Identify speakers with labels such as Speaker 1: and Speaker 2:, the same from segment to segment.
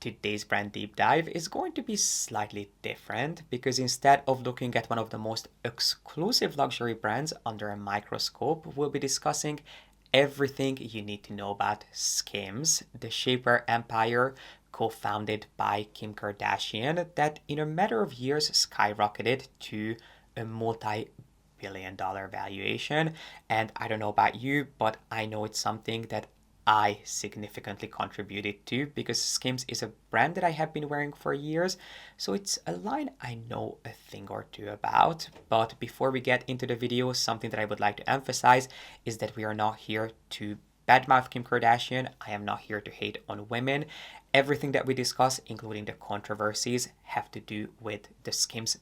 Speaker 1: today's brand deep dive is going to be slightly different because instead of looking at one of the most exclusive luxury brands under a microscope, we'll be discussing everything you need to know about Skims, the shapewear empire co-founded by Kim Kardashian that in a matter of years skyrocketed to a multi-billion-dollar valuation. And I don't know about you, but I know it's something that I significantly contributed to because Skims is a brand that I have been wearing for years, so it's a line I know a thing or two about. But before we get into the video, something that I would like to emphasize is that we are not here to badmouth Kim Kardashian. I am not here to hate on women. Everything that we discuss, including the controversies, have to do with the Skims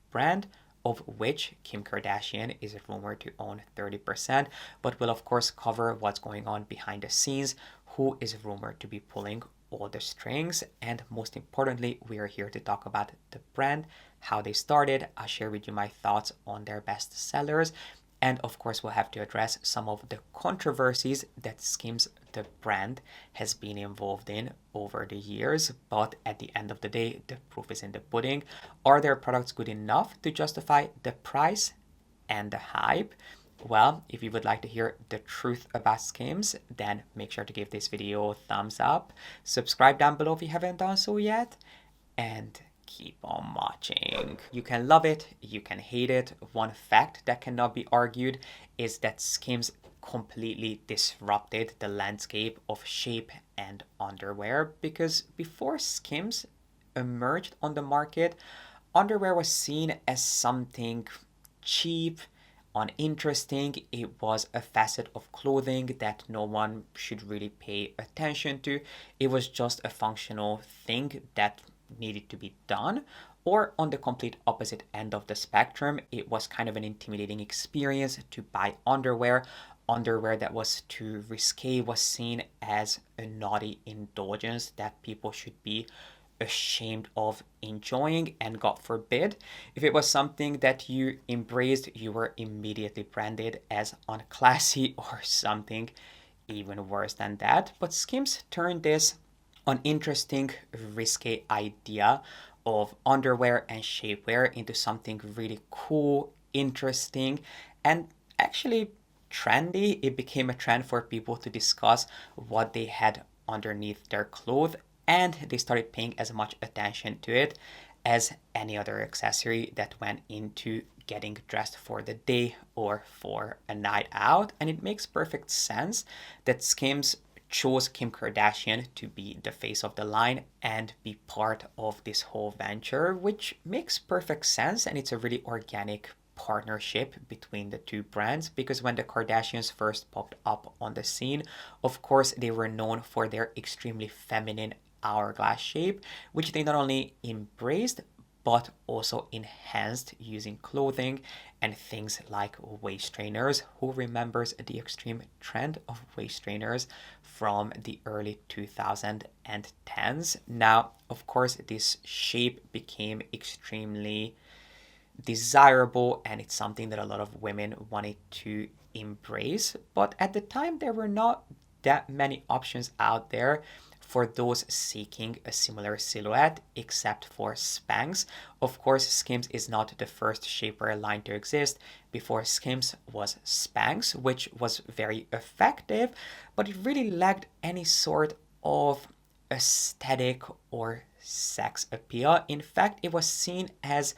Speaker 1: brand, of which Kim Kardashian is rumored to own 30%, but we'll of course cover what's going on behind the scenes, who is rumored to be pulling all the strings, and most importantly, we are here to talk about the brand, how they started. I'll share with you my thoughts on their best sellers, and of course, we'll have to address some of the controversies that Skims, the brand, has been involved in over the years. But at the end of the day, the proof is in the pudding. Are their products good enough to justify the price and the hype? Well, if you would like to hear the truth about Skims, then make sure to give this video a thumbs up. Subscribe down below if you haven't done so yet. And keep on watching. You can love it, you can hate it. One fact that cannot be argued is that Skims completely disrupted the landscape of shape and underwear, because before Skims emerged on the market, underwear was seen as something cheap, uninteresting. It was a facet of clothing that no one should really pay attention to. It was just a functional thing that needed to be done. Or on the complete opposite end of the spectrum, it was kind of an intimidating experience to buy underwear. Underwear that was too risque was seen as a naughty indulgence that people should be ashamed of enjoying, and God forbid, if it was something that you embraced, you were immediately branded as unclassy or something even worse than that. But Skims turned this uninteresting, risque idea of underwear and shapewear into something really cool, interesting, and actually trendy. It became a trend for people to discuss what they had underneath their clothes, and they started paying as much attention to it as any other accessory that went into getting dressed for the day or for a night out. And it makes perfect sense that Skims chose Kim Kardashian to be the face of the line and be part of this whole venture, which makes perfect sense, and it's a really organic partnership between the two brands, because when the Kardashians first popped up on the scene, of course they were known for their extremely feminine hourglass shape, which they not only embraced but also enhanced using clothing and things like waist trainers. Who remembers the extreme trend of waist trainers from the early 2010s? Now, of course, this shape became extremely desirable, and it's something that a lot of women wanted to embrace. But at the time, there were not that many options out there for those seeking a similar silhouette, except for Spanx. Of course, Skims is not the first shapewear line to exist. Before Skims was Spanx, which was very effective, but it really lacked any sort of aesthetic or sex appeal. In fact, it was seen as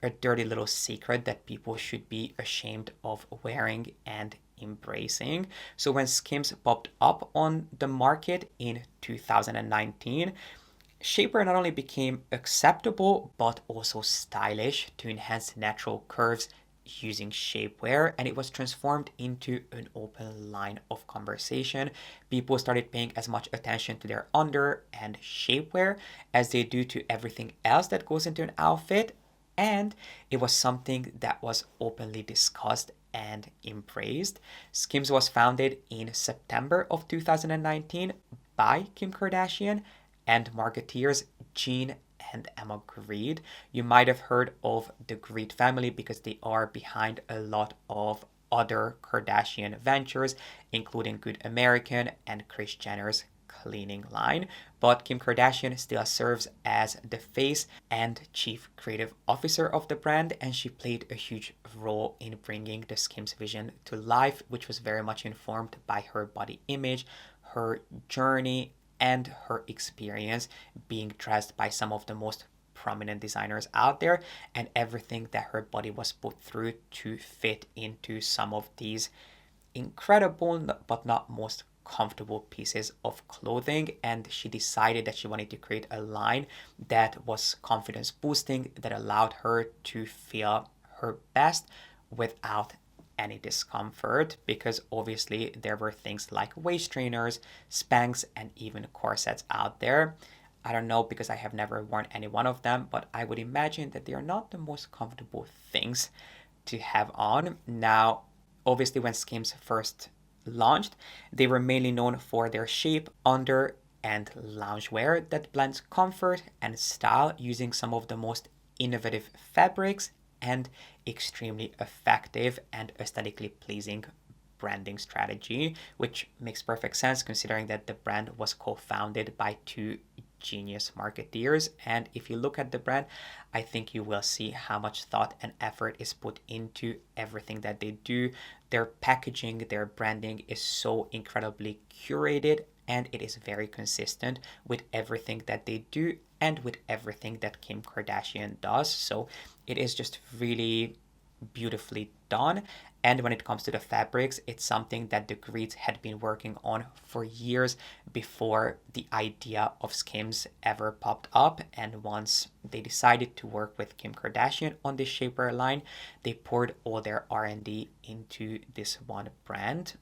Speaker 1: a dirty little secret that people should be ashamed of wearing and embracing. So when Skims popped up on the market in 2019, shapewear not only became acceptable but also stylish to enhance natural curves using shapewear, and it was transformed into an open line of conversation. People started paying as much attention to their under and shapewear as they do to everything else that goes into an outfit, and it was something that was openly discussed and embraced. Skims was founded in September of 2019 by Kim Kardashian and marketeers Jean and Emma Grede. You might have heard of the Grede family because they are behind a lot of other Kardashian ventures, including Good American and Kris Jenner's cleaning line, but Kim Kardashian still serves as the face and chief creative officer of the brand, and she played a huge role in bringing the Skims vision to life, which was very much informed by her body image, her journey, and her experience being dressed by some of the most prominent designers out there, and everything that her body was put through to fit into some of these incredible but not most comfortable pieces of clothing. And she decided that she wanted to create a line that was confidence boosting, that allowed her to feel her best without any discomfort, because obviously there were things like waist trainers, Spanx, and even corsets out there. I don't know because I have never worn any one of them, but I would imagine that they are not the most comfortable things to have on. Now, obviously, when Skims first launched, they were mainly known for their shape, under, and loungewear that blends comfort and style using some of the most innovative fabrics and extremely effective and aesthetically pleasing branding strategy, which makes perfect sense considering that the brand was co-founded by two genius marketeers. And if you look at the brand, I think you will see how much thought and effort is put into everything that they do. Their packaging, their branding is so incredibly curated, and it is very consistent with everything that they do and with everything that Kim Kardashian does. So it is just really beautifully done. And when it comes to the fabrics, it's something that the Greeks had been working on for years before the idea of Skims ever popped up. And once they decided to work with Kim Kardashian on this shapewear line, they poured all their R&D into this one brand.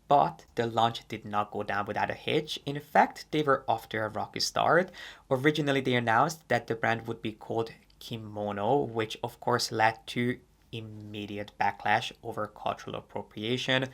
Speaker 1: But the launch did not go down without a hitch. In fact, they were off to a rocky start. Originally, they announced that the brand would be called Kimono, which of course led to immediate backlash over cultural appropriation,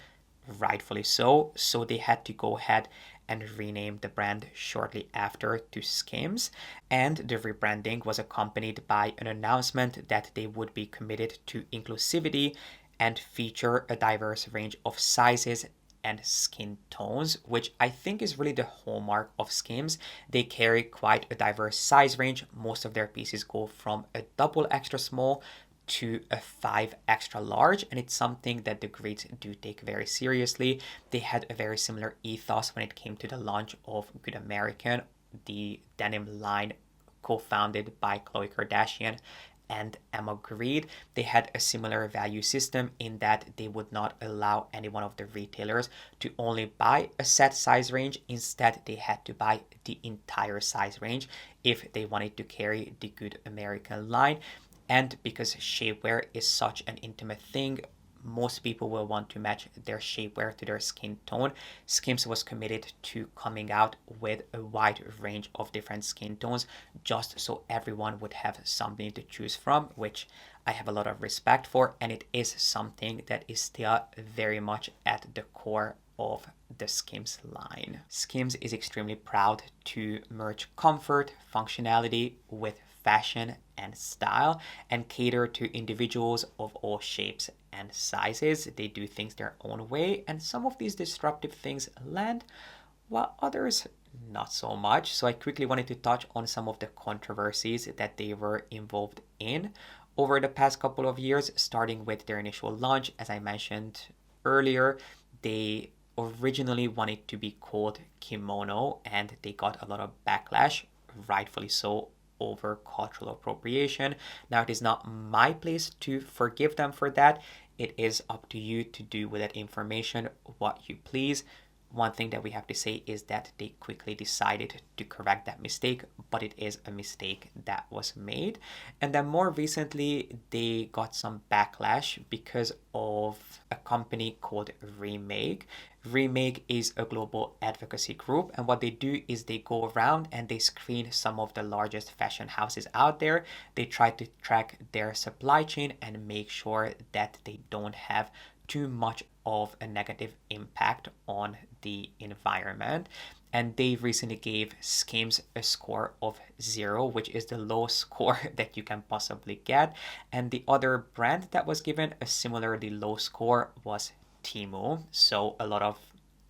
Speaker 1: rightfully so. So they had to go ahead and rename the brand shortly after to Skims. And the rebranding was accompanied by an announcement that they would be committed to inclusivity and feature a diverse range of sizes and skin tones, which I think is really the hallmark of Skims. They carry quite a diverse size range. Most of their pieces go from a double extra small to a 5 extra large, and it's something that the Greeks do take very seriously. They had a very similar ethos when it came to the launch of Good American, the denim line co-founded by Khloe Kardashian and Emma Grede. They had a similar value system in that they would not allow any one of the retailers to only buy a set size range. Instead, they had to buy the entire size range if they wanted to carry the Good American line. And because shapewear is such an intimate thing, most people will want to match their shapewear to their skin tone. Skims was committed to coming out with a wide range of different skin tones just so everyone would have something to choose from, which I have a lot of respect for, and it is something that is still very much at the core of the Skims line. Skims is extremely proud to merge comfort, functionality with fashion and style and cater to individuals of all shapes and sizes. They do things their own way, and some of these disruptive things land while others not so much. So I quickly wanted to touch on some of the controversies that they were involved in over the past couple of years, starting with their initial launch. As I mentioned earlier, they originally wanted to be called Kimono, and they got a lot of backlash, rightfully so, over cultural appropriation. Now, it is not my place to forgive them for that. It is up to you to do with that information what you please. One thing that we have to say is that they quickly decided to correct that mistake, but it is a mistake that was made. And then more recently, they got some backlash because of a company called Remake. Remake is a global advocacy group, and what they do is they go around and they screen some of the largest fashion houses out there. They try to track their supply chain and make sure that they don't have too much of a negative impact on the environment. And they recently gave Skims a score of 0, which is the lowest score that you can possibly get. And the other brand that was given a similarly low score was Temu. So a lot of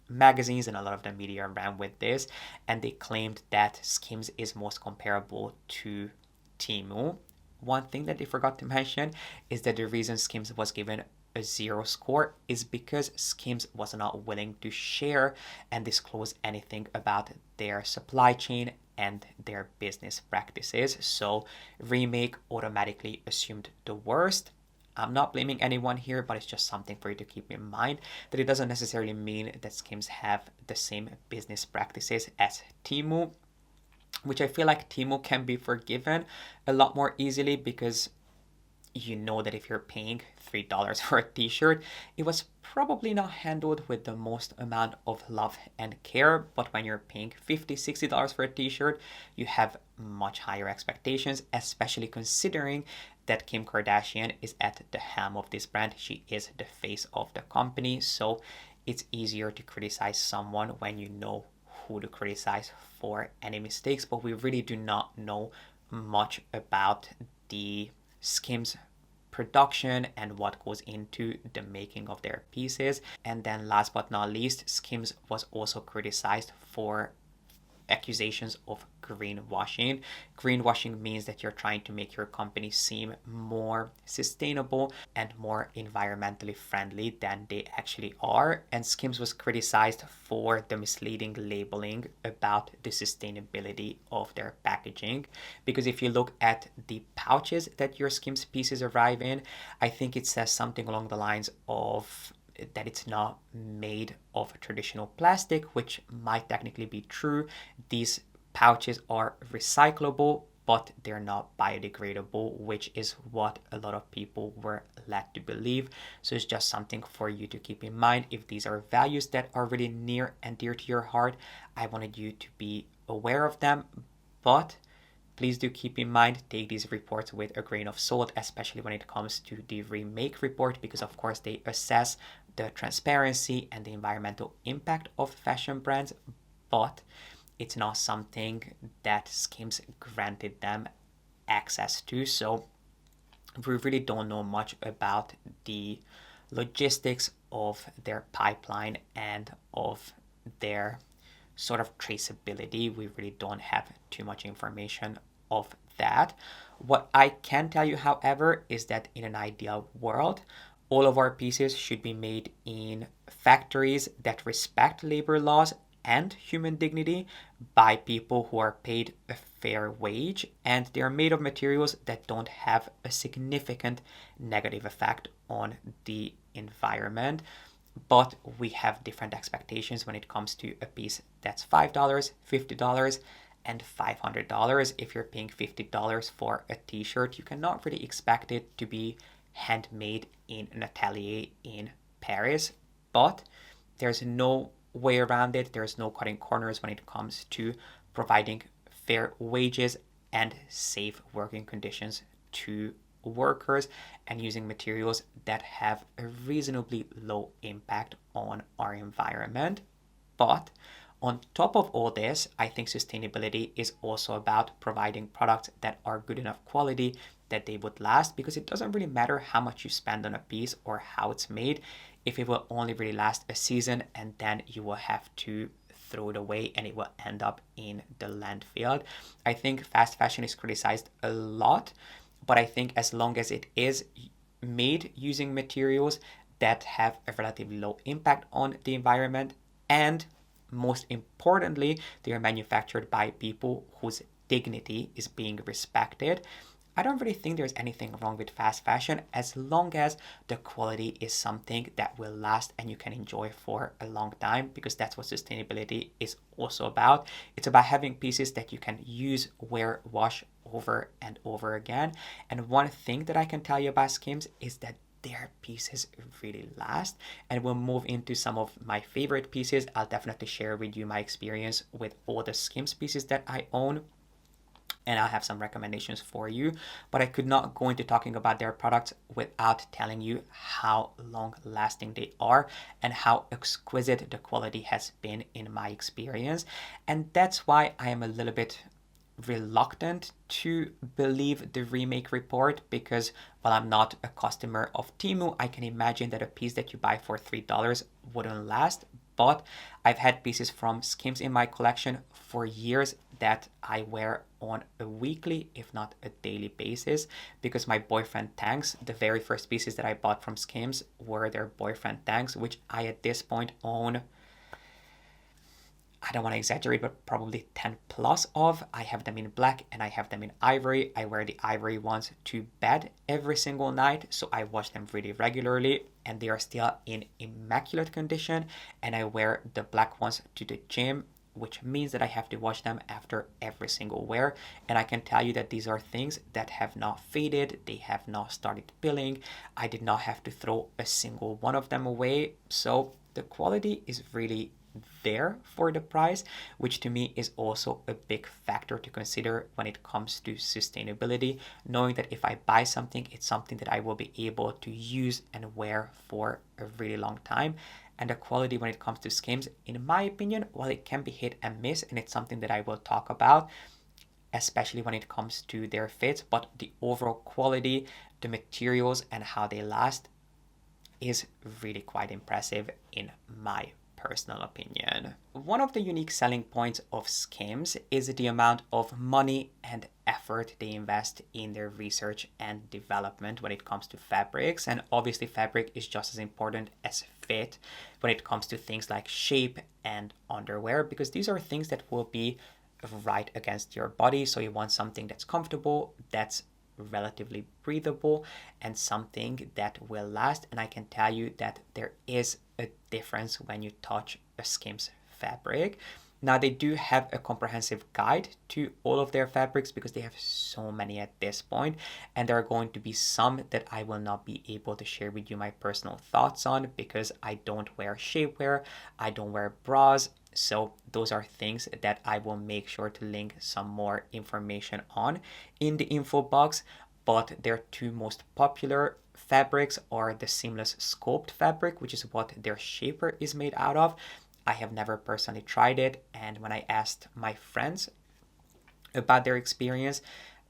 Speaker 1: magazines and a lot of the media ran with this, and they claimed that Skims is most comparable to Temu. One thing that they forgot to mention is that the reason Skims was given a 0 score is because Skims was not willing to share and disclose anything about their supply chain and their business practices. So Remake automatically assumed the worst. I'm not blaming anyone here, but it's just something for you to keep in mind, that it doesn't necessarily mean that Skims have the same business practices as Temu, which I feel like Temu can be forgiven a lot more easily because you know that if you're paying $3 for a t-shirt, it was probably not handled with the most amount of love and care. But when you're paying $50-$60 for a t-shirt, you have much higher expectations, especially considering that Kim Kardashian is at the helm of this brand. She is the face of the company, so it's easier to criticize someone when you know who to criticize for any mistakes. But we really do not know much about the Skims production and what goes into the making of their pieces. And then last but not least, Skims was also criticized for accusations of greenwashing. Greenwashing means that you're trying to make your company seem more sustainable and more environmentally friendly than they actually are. And Skims was criticized for the misleading labeling about the sustainability of their packaging. Because if you look at the pouches that your Skims pieces arrive in, I think it says something along the lines of that it's not made of traditional plastic, which might technically be true. These pouches are recyclable, but they're not biodegradable, which is what a lot of people were led to believe. So it's just something for you to keep in mind. If these are values that are really near and dear to your heart, I wanted you to be aware of them. But please do keep in mind, take these reports with a grain of salt, especially when it comes to the Remake report, because of course they assess the transparency and the environmental impact of fashion brands, but it's not something that Skims granted them access to. So we really don't know much about the logistics of their pipeline and of their sort of traceability. We really don't have too much information of that. What I can tell you, however, is that in an ideal world, all of our pieces should be made in factories that respect labor laws and human dignity by people who are paid a fair wage, and they are made of materials that don't have a significant negative effect on the environment. But we have different expectations when it comes to a piece that's $5, $50, and $500. If you're paying $50 for a t-shirt, you cannot really expect it to be handmade in an atelier in Paris. But there's no way around it. There's no cutting corners when it comes to providing fair wages and safe working conditions to workers and using materials that have a reasonably low impact on our environment. But on top of all this, I think sustainability is also about providing products that are good enough quality that they would last, because it doesn't really matter how much you spend on a piece or how it's made if it will only really last a season and then you will have to throw it away and it will end up in the landfill. I think fast fashion is criticized a lot, but I think as long as it is made using materials that have a relatively low impact on the environment, and most importantly, they are manufactured by people whose dignity is being respected, I don't really think there's anything wrong with fast fashion as long as the quality is something that will last and you can enjoy for a long time, because that's what sustainability is also about. It's about having pieces that you can use, wear, wash over and over again. And one thing that I can tell you about Skims is that their pieces really last. And we'll move into some of my favorite pieces. I'll definitely share with you my experience with all the Skims pieces that I own, and I'll have some recommendations for you. But I could not go into talking about their products without telling you how long lasting they are and how exquisite the quality has been in my experience. And that's why I am a little bit reluctant to believe the Remake report, because while I'm not a customer of Temu, I can imagine that a piece that you buy for $3 wouldn't last. but I've had pieces from Skims in my collection for years that I wear on a weekly, if not a daily basis, because my boyfriend tanks, the very first pieces that I bought from Skims were their boyfriend tanks, which I at this point own, I don't want to exaggerate, but probably 10 plus of. I have them in black and I have them in ivory. I wear the ivory ones to bed every single night, so I wash them really regularly and they are still in immaculate condition. And I wear the black ones to the gym, which means that I have to wash them after every single wear. And I can tell you that these are things that have not faded, they have not started peeling. I did not have to throw a single one of them away. So the quality is really there for the price, which to me is also a big factor to consider when it comes to sustainability, knowing that if I buy something, it's something that I will be able to use and wear for a really long time. And the quality when it comes to Skims, in my opinion, while it can be hit and miss, and it's something that I will talk about, especially when it comes to their fits, but the overall quality, the materials, and how they last is really quite impressive in my personal opinion. One of the unique selling points of Skims is the amount of money and effort they invest in their research and development when it comes to fabrics. And obviously fabric is just as important as fit when it comes to things like shape and underwear, because these are things that will be right against your body. So you want something that's comfortable, that's relatively breathable, and something that will last. And I can tell you that there is a difference when you touch a Skims fabric. Now they do have a comprehensive guide to all of their fabrics because they have so many at this point, and there are going to be some that I will not be able to share with you my personal thoughts on because I don't wear shapewear, I don't wear bras. So those are things that I will make sure to link some more information on in the info box. But their two most popular fabrics are the seamless sculpt fabric, which is what their shaper is made out of. I have never personally tried it, and when I asked my friends about their experience,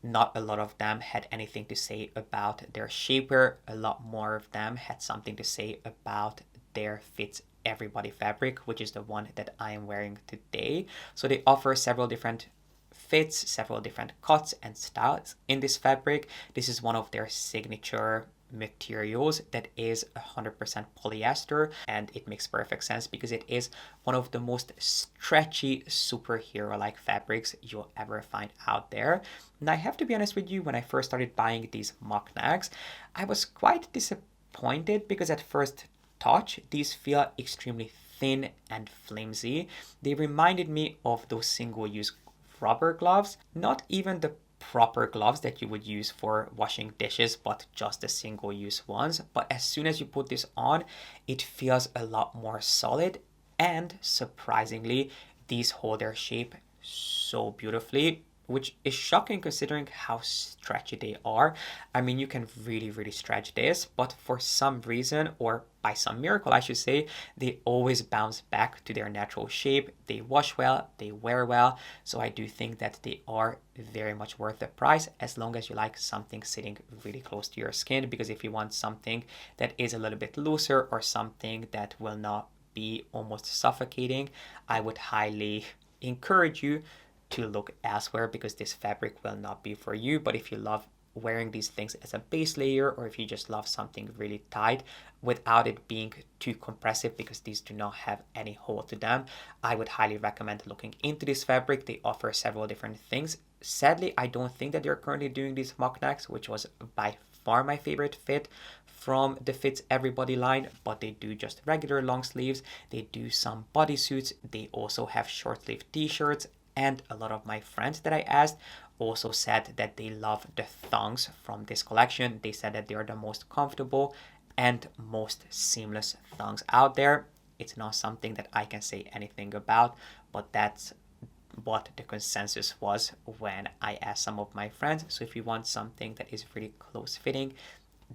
Speaker 1: not a lot of them had anything to say about their shaper. A lot more of them had something to say about their Fits Everybody fabric, which is the one that I am wearing today. So they offer several different fits, several different cuts and styles in this fabric. This is one of their signature materials that is 100% polyester, and it makes perfect sense because it is one of the most stretchy superhero-like fabrics you'll ever find out there. And I have to be honest with you, when I first started buying these mock necks, I was quite disappointed because at first touch, these feel extremely thin and flimsy. They reminded me of those single-use rubber gloves, not even the proper gloves that you would use for washing dishes, but just the single-use ones. But as soon as you put this on, it feels a lot more solid, and surprisingly, these hold their shape so beautifully, which is shocking considering how stretchy they are. I mean, you can really stretch this, but for some reason, or by some miracle I should say, they always bounce back to their natural shape. They wash well, they wear well, so I do think that they are very much worth the price as long as you like something sitting really close to your skin, because if you want something that is a little bit looser or something that will not be almost suffocating, I would highly encourage you to look elsewhere because this fabric will not be for you. But if you love wearing these things as a base layer, or if you just love something really tight without it being too compressive, because these do not have any hole to them, I would highly recommend looking into this fabric. They offer several different things. Sadly, I don't think that they're currently doing these mock necks, which was by far my favorite fit from the Fits Everybody line, but they do just regular long sleeves. They do some bodysuits. They also have short sleeve t-shirts. And a lot of my friends that I asked also said that they love the thongs from this collection. They said that they are the most comfortable and most seamless thongs out there. It's not something that I can say anything about, but that's what the consensus was when I asked some of my friends. So if you want something that is really close fitting,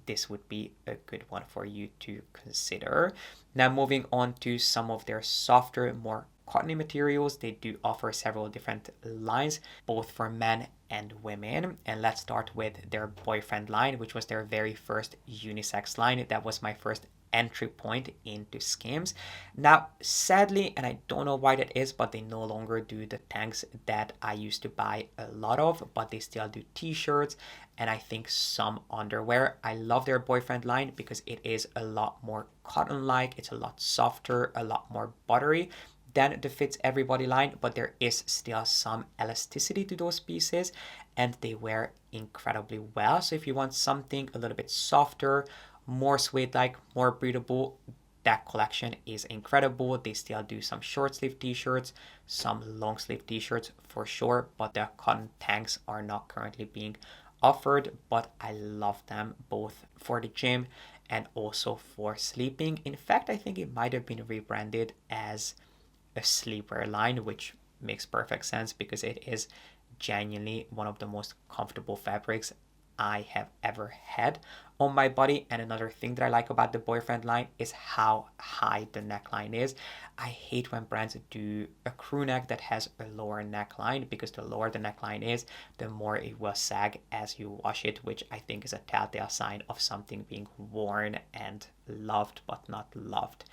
Speaker 1: this would be a good one for you to consider. Now moving on to some of their softer, more cottony materials. They do offer several different lines, both for men and women. And let's start with their boyfriend line, which was their very first unisex line. That was my first entry point into Skims. Now, sadly, and I don't know why that is, but they no longer do the tanks that I used to buy a lot of, but they still do t-shirts and I think some underwear. I love their boyfriend line because it is a lot more cotton-like, it's a lot softer, a lot more buttery than the Fits Everybody line, but there is still some elasticity to those pieces and they wear incredibly well. So if you want something a little bit softer, more suede-like, more breathable, that collection is incredible. They still do some short sleeve t-shirts, some long sleeve t-shirts for sure, but the cotton tanks are not currently being offered, but I love them both for the gym and also for sleeping. In fact, I think it might have been rebranded as a sleepwear line, which makes perfect sense because it is genuinely one of the most comfortable fabrics I have ever had on my body. And another thing that I like about the boyfriend line is how high the neckline is. I hate when brands do a crew neck that has a lower neckline because the lower the neckline is, the more it will sag as you wash it, which I think is a telltale sign of something being worn and loved but not loved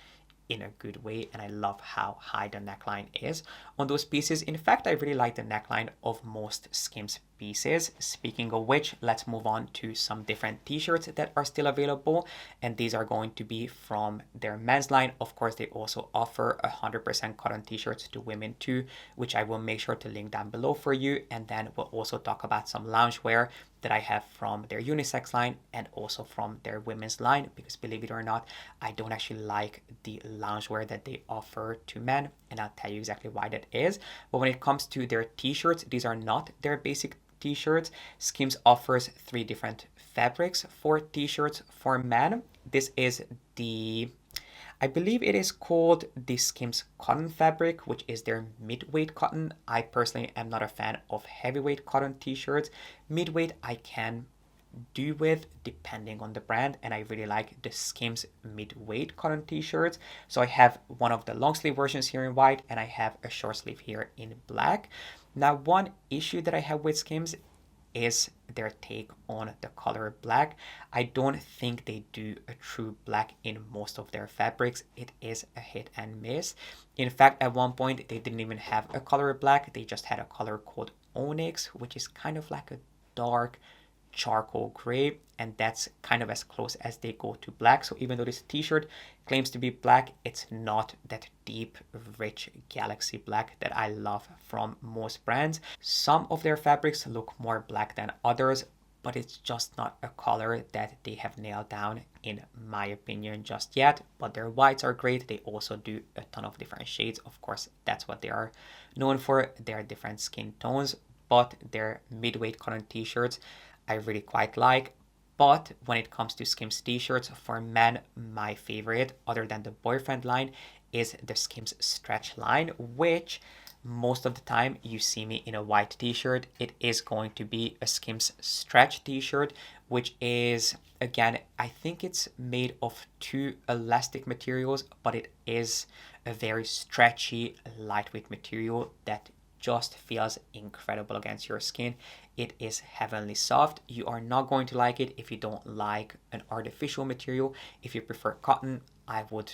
Speaker 1: in a good way. And I love how high the neckline is on those pieces. In fact, I really like the neckline of most Skims pieces. Speaking of which, let's move on to some different t-shirts that are still available, and these are going to be from their men's line. Of course, they also offer 100% cotton t-shirts to women too, which I will make sure to link down below for you. And then we'll also talk about some loungewear that I have from their unisex line and also from their women's line, because believe it or not, I don't actually like the loungewear that they offer to men, and I'll tell you exactly why that is. But when it comes to their t-shirts, these are not their basic t-shirts. Skims offers 3 different fabrics for t-shirts for men. This is I believe it is called the Skims cotton fabric, which is their mid-weight cotton. I personally am not a fan of heavyweight cotton t-shirts. Mid-weight I can do with depending on the brand, and I really like the Skims mid-weight cotton t-shirts. So I have one of the long sleeve versions here in white and I have a short sleeve here in black. Now, one issue that I have with Skims is their take on the color black. I don't think they do a true black in most of their fabrics. It is a hit and miss. In fact, at one point they didn't even have a color black. They just had a color called onyx, which is kind of like a dark charcoal gray, and that's kind of as close as they go to black. So even though this t-shirt claims to be black, it's not that deep, rich galaxy black that I love from most brands. Some of their fabrics look more black than others, but it's just not a color that they have nailed down in my opinion just yet. But their whites are great. They also do a ton of different shades. Of course, that's what they are known for. They are different skin tones, but their mid-weight cotton t-shirts I really quite like. But when it comes to Skims t-shirts for men, my favorite, other than the boyfriend line, is the Skims stretch line, which most of the time you see me in a white t-shirt. It is going to be a Skims stretch t-shirt, which is, again, I think it's made of 2 elastic materials, but it is a very stretchy, lightweight material that just feels incredible against your skin. It is heavenly soft. You are not going to like it if you don't like an artificial material. If you prefer cotton, I would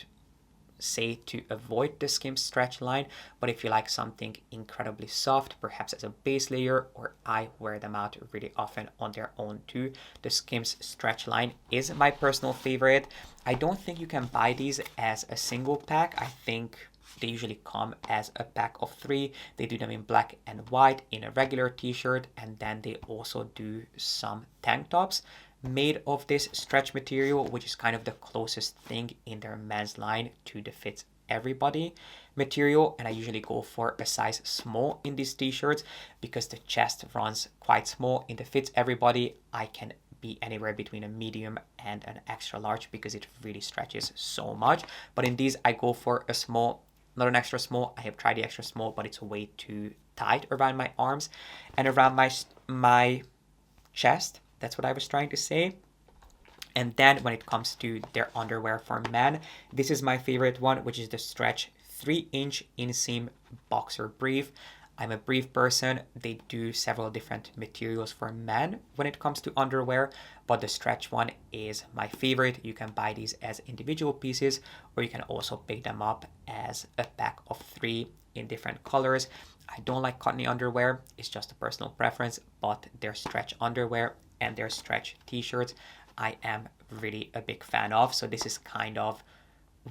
Speaker 1: say to avoid the Skims stretch line. But if you like something incredibly soft, perhaps as a base layer, or I wear them out really often on their own too, the Skims stretch line is my personal favorite. I don't think you can buy these as a single pack. I think they usually come as a pack of 3. They do them in black and white in a regular t-shirt, and then they also do some tank tops made of this stretch material, which is kind of the closest thing in their men's line to the Fits Everybody material. And I usually go for a size small in these t-shirts because the chest runs quite small. In the Fits Everybody, I can be anywhere between a medium and an extra large because it really stretches so much. But in these, I go for a small, not an extra small. I have tried the extra small, but it's way too tight around my arms and around my chest. That's what I was trying to say. And then when it comes to their underwear for men, this is my favorite one, which is the stretch 3-inch inseam boxer brief. I'm a brief person. They do several different materials for men when it comes to underwear, but the stretch one is my favorite. You can buy these as individual pieces, or you can also pick them up as a pack of 3 in different colors. I don't like cottony underwear, it's just a personal preference, but their stretch underwear and their stretch t-shirts I am really a big fan of. So this is kind of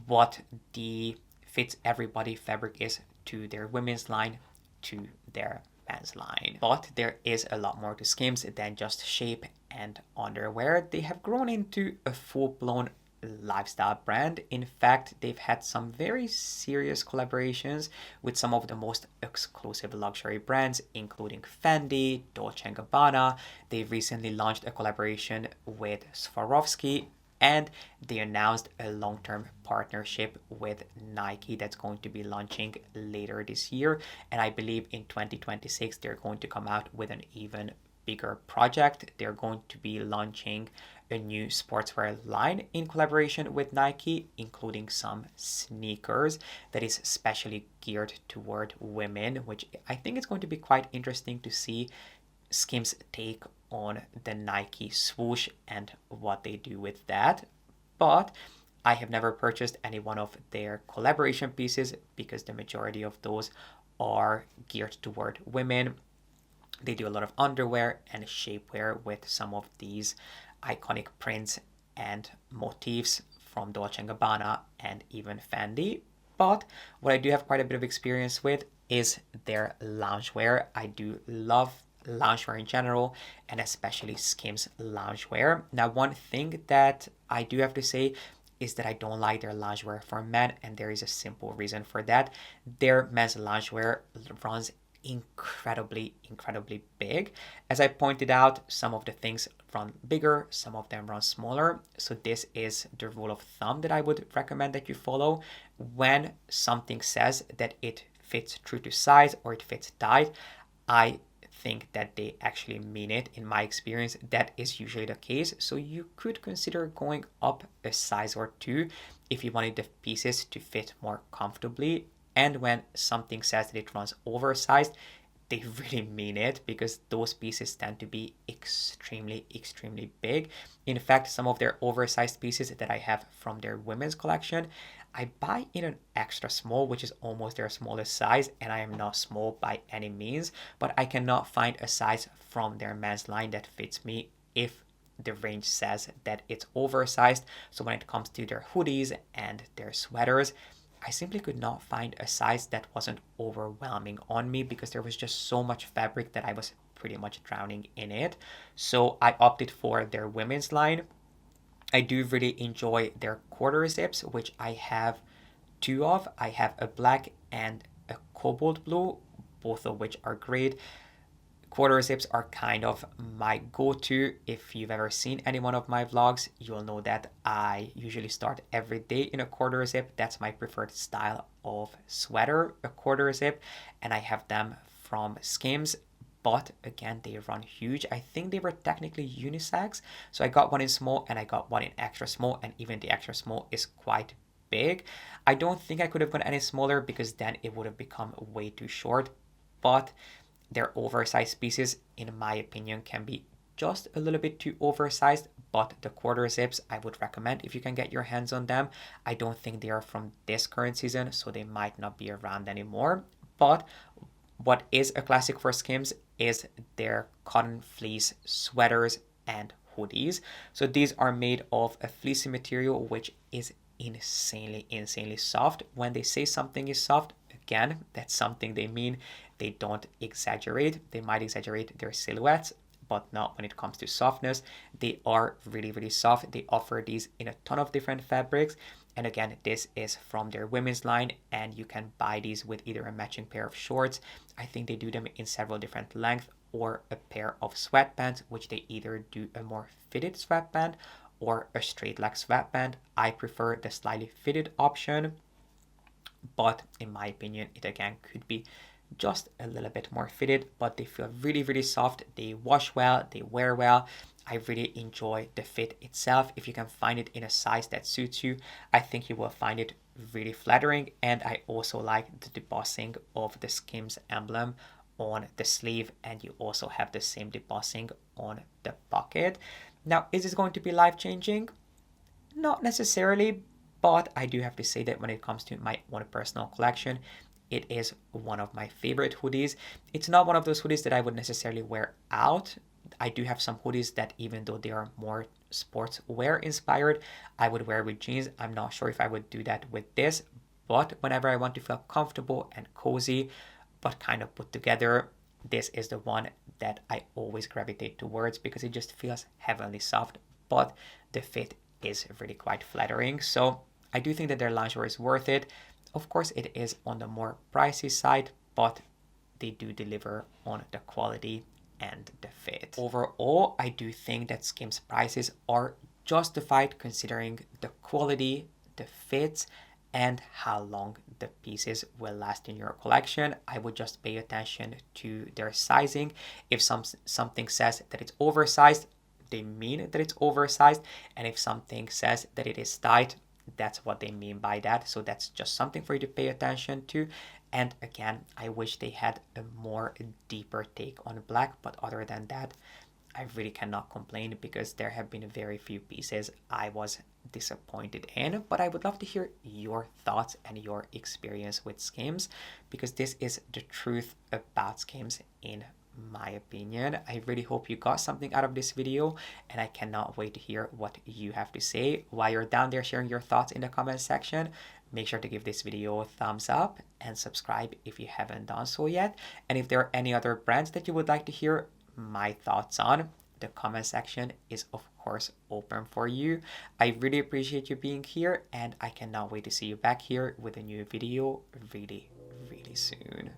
Speaker 1: what the fits everybody fabric is to their women's line, to their men's line. But there is a lot more to Skims than just shape and underwear. They have grown into a full-blown lifestyle brand. In fact, they've had some very serious collaborations with some of the most exclusive luxury brands, including Fendi, Dolce & Gabbana. They recently launched a collaboration with Swarovski, and they announced a long-term partnership with Nike that's going to be launching later this year. And I believe in 2026, they're going to come out with an even bigger project. They're going to be launching a new sportswear line in collaboration with Nike, including some sneakers that is specially geared toward women, which I think is going to be quite interesting to see Skims take on the Nike swoosh and what they do with that. But I have never purchased any one of their collaboration pieces because the majority of those are geared toward women. They do a lot of underwear and shapewear with some of these iconic prints and motifs from Dolce & Gabbana and even Fendi. But what I do have quite a bit of experience with is their loungewear. I do love loungewear in general, and especially Skims loungewear. Now, one thing that I do have to say is that I don't like their loungewear for men, and there is a simple reason for that. Their men's loungewear runs incredibly big. As I pointed out, some of the things run bigger, some of them run smaller. So this is the rule of thumb that I would recommend that you follow. When something says that it fits true to size or it fits tight, I think that they actually mean it. In my experience, that is usually the case. So you could consider going up a size or 2 if you wanted the pieces to fit more comfortably. And when something says that it runs oversized, they really mean it, because those pieces tend to be extremely big. In fact, some of their oversized pieces that I have from their women's collection, I buy in an extra small, which is almost their smallest size, and I am not small by any means, but I cannot find a size from their men's line that fits me if the range says that it's oversized. So when it comes to their hoodies and their sweaters, I simply could not find a size that wasn't overwhelming on me, because there was just so much fabric that I was pretty much drowning in it. So I opted for their women's line. I do really enjoy their quarter zips, which I have 2 of. I have a black and a cobalt blue, both of which are great. Quarter zips are kind of my go-to. If you've ever seen any one of my vlogs, you'll know that I usually start every day in a quarter zip. That's my preferred style of sweater, a quarter zip, and I have them from Skims. But again, they run huge. I think they were technically unisex. So I got one in small and I got one in extra small, and even the extra small is quite big. I don't think I could have gone any smaller, because then it would have become way too short. But their oversized pieces, in my opinion, can be just a little bit too oversized, but the quarter zips I would recommend if you can get your hands on them. I don't think they are from this current season, so they might not be around anymore. But what is a classic for Skims is their cotton fleece sweaters and hoodies. So these are made of a fleecy material, which is insanely soft. When they say something is soft, again, that's something they mean. They don't exaggerate. They might exaggerate their silhouettes, but not when it comes to softness. They are really soft. They offer these in a ton of different fabrics. And again, this is from their women's line, and you can buy these with either a matching pair of shorts. I think they do them in several different lengths, or a pair of sweatpants, which they either do a more fitted sweatband or a straight leg sweatband. I prefer the slightly fitted option, but in my opinion, it again could be just a little bit more fitted, but they feel really soft. They wash well, they wear well. I really enjoy the fit itself. If you can find it in a size that suits you, I think you will find it really flattering. And I also like the embossing of the Skims emblem on the sleeve, and you also have the same debossing on the pocket. Now, is this going to be life-changing? Not necessarily, but I do have to say that when it comes to my own personal collection, it is one of my favorite hoodies. It's not one of those hoodies that I would necessarily wear out. I do have some hoodies that, even though they are more sportswear inspired, I would wear with jeans. I'm not sure if I would do that with this, but whenever I want to feel comfortable and cozy, but kind of put together, this is the one that I always gravitate towards because it just feels heavenly soft, but the fit is really quite flattering. So I do think that their lingerie is worth it. Of course, it is on the more pricey side, but they do deliver on the quality and the fit. Overall, I do think that Skims prices are justified considering the quality, the fits, and how long the pieces will last in your collection. I would just pay attention to their sizing. If something says that it's oversized, they mean that it's oversized, and if something says that it is tight, that's what they mean by that. So that's just something for you to pay attention to. And again, I wish they had a more deeper take on black, but other than that, I really cannot complain because there have been very few pieces I was disappointed in. But I would love to hear your thoughts and your experience with Skims, because this is the truth about Skims in my opinion. I really hope you got something out of this video, and I cannot wait to hear what you have to say. While you're down there sharing your thoughts in the comment section, make sure to give this video a thumbs up and subscribe if you haven't done so yet. And if there are any other brands that you would like to hear my thoughts on, the comment section is of course open for you. I really appreciate you being here, and I cannot wait to see you back here with a new video really soon.